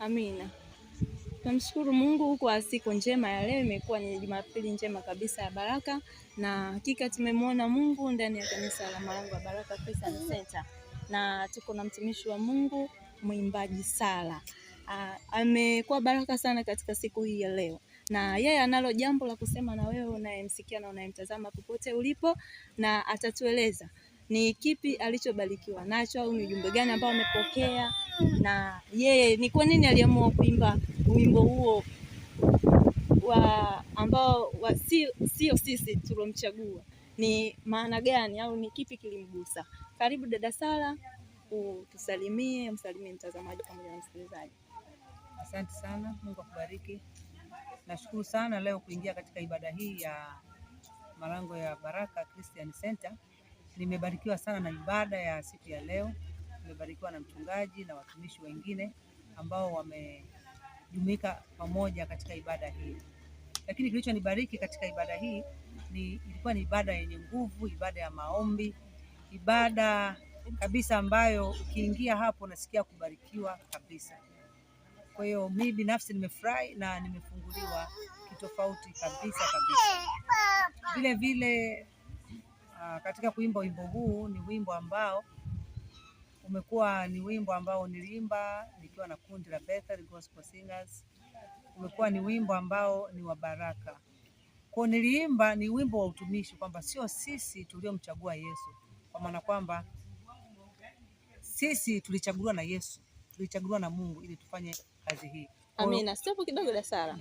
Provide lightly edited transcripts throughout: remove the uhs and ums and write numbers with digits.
Amina. Tunamshukuru Mungu kwa siku njema ya leo. Imekuwa ni Jumapili njema kabisa ya baraka, na hakika tumemwona Mungu ndani ya kanisa la Malango ya Baraka Christian Center, na tuko na mtumishi wa Mungu mwimbaji Sala. Amekuwa baraka sana katika siku hii ya leo, na yeye analo jambo la kusema na wewe unayemsikia na unayemtazama popote ulipo, na atatueleza ni kipi alichobarikiwa nacho au ni ujumbe gani ambao amepokea, na yeye ni kwa nini aliamua kuimba wimbo huo ambao sio sisi tulomchagua. Ni maana gani au ni kipi kilimgusa? Karibu dada Sala, utusalimie, msalimie mtazamaji pamoja na msikilizaji. Asante sana, Mungu akubariki. Nashukuru sana leo kuingia katika ibada hii ya Malango ya Baraka Christian Center. Nimebarikiwa sana na ibada ya siku ya leo. Nimebarikiwa na mchungaji na watumishi wengine ambao wamejumuika pamoja katika ibada hii. Lakini kilichonibariki katika ibada hii ilikuwa ni ibada yenye nguvu, ibada ya maombi, ibada kabisa ambayo ukiingia hapo unasikia kubarikiwa kabisa. Kwa hiyo mimi binafsi nimefurahi na nimefunguliwa kitofauti kabisa. Vile vile katika kuimba wimbo huu, ni wimbo ambao umekuwa ni wimbo ambao niliimba nikiwa na kundi la Bethel Gospel Singers. Umekuwa ni wimbo ambao ni wa baraka. Kwa niliimba ni wimbo wa utumishi, kwamba sio sisi tuliomchagua Yesu, kwa maana kwamba sisi tulichaguliwa na Yesu, tulichaguliwa na Mungu ili tufanye kazi hii. Amina. Stop kidogo da Sala.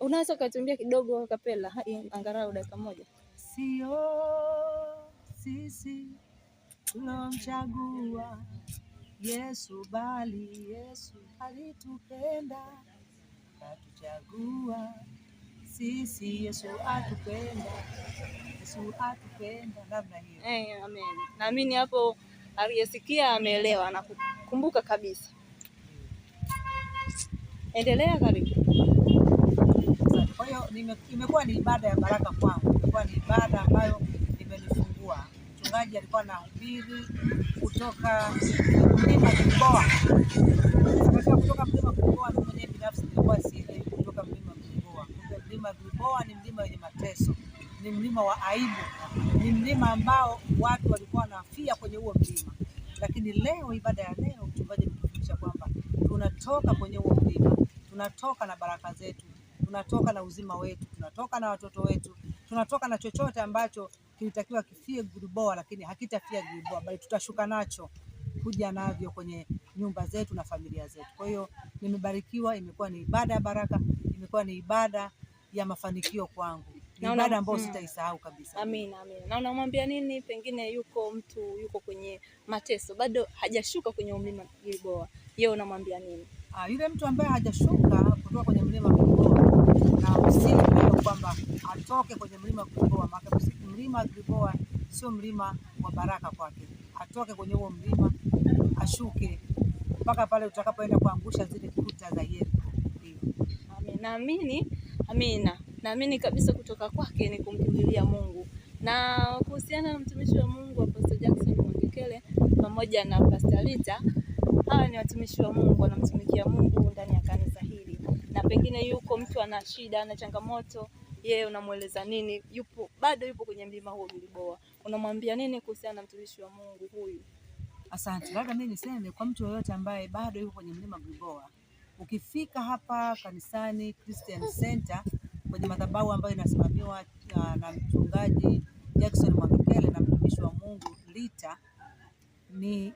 Unaweza kutumbia kidogo kapela angalau dakika moja? Sio sisi tulomchagua Yesu, bali Yesu alitupenda akatuchagua sisi. Yesu atupenda, Yesu atupenda, namna hiyo. Amen. Naamini hapo aliyesikia ameelewa na kukumbuka kabisa. Endelea, karibu. Kwa hiyo imekuwa ni ibada ya baraka kwangu. Imekuwa ni ibada ambayo imenifungua. Mchungaji alikuwa anahubiri kutoka mlima Gilboa. Kutoka mlima Gilboa, mimi mwenyewe binafsi nilikuwa sielewi kutoka mlima Gilboa. Mlima Gilboa ni mlima wenye mateso, ni mlima wa aibu, ni mlima ambao watu walikuwa wanafia kwenye huo mlima. Lakini leo, ibada ya leo, mchungaji ametufundisha kwamba tunatoka kwenye huo mlima, tunatoka na baraka zetu, tunatoka na uzima wetu, tunatoka na watoto wetu, tunatoka na chochote ambacho kilitakiwa kifie Gilboa, lakini hakitafia Gilboa, bali tutashuka nacho kuja navyo kwenye nyumba zetu na familia zetu. Kwa hiyo nimebarikiwa, imekuwa ni ibada ya baraka, imekuwa ni ibada ya mafanikio kwangu. Ni ibada ambayo sitaisahau kabisa. Amina, amina. Na unamwambia nini pengine mtu yuko kwenye mateso, bado hajashuka kwenye mlima Gilboa? Yeye unamwambia nini? Yule mtu ambaye hajashuka kutoka kwenye mlima Gilboa, na usiku kwamba atoke kwenye mlima Gilboa, maana mlima Gilboa sio mlima wa baraka kwake. Atoke kwenye huo mlima, ashuke mpaka pale utakapoenda kuangusha zile kuta za Yeriko. Amina. Naamini kabisa kutoka kwake ni kumkimbilia Mungu. Na kuhusiana na mtumishi wa Mungu Apostle Jackson Mwangekele pamoja na Pastor Lita, hawa ni watumishi wa Mungu, wanamtumikia Mungu ndani ya kanisa hili. Na pengine yuko mtu ana shida, ana changamoto, yeye unamweleza nini? Bado yupo kwenye mlima huo Gilboa. Unamwambia nini kuhusiana na mtumishi wa Mungu huyu? Asante. Labda mimi niseme kwa mtu yoyote ambaye bado yuko kwenye mlima Gilboa, ukifika hapa kanisani Christian Center kwenye madhabahu ambayo inasimamiwa na mchungaji Jackson Mwangekele na mtumishi wa Mungu Lita, ni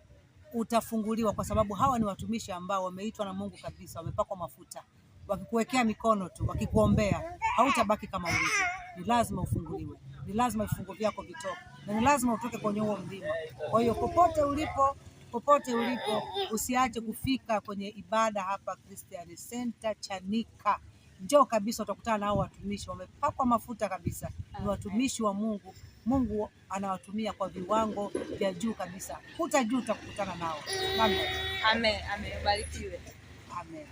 utafunguliwa, kwa sababu hawa ni watumishi ambao wameitwa na Mungu kabisa, wamepakwa mafuta. Wakikuwekea mikono tu, wakikuombea, hautabaki kama ulivyo. Ni lazima ufunguliwe, ni lazima vifungo vyako vitoke, na ni lazima utoke kwenye huo mlima. Kwa hiyo popote ulipo, usiache kufika kwenye ibada hapa Christian Center Chanika. Njoo kabisa, utakutana nao watumishi wamepakwa mafuta kabisa. Ni watumishi wa Mungu. Mungu anawatumia kwa viwango vya juu kabisa. Hutajuta kukutana nao. Amen. Amen. Barikiwe. Amen.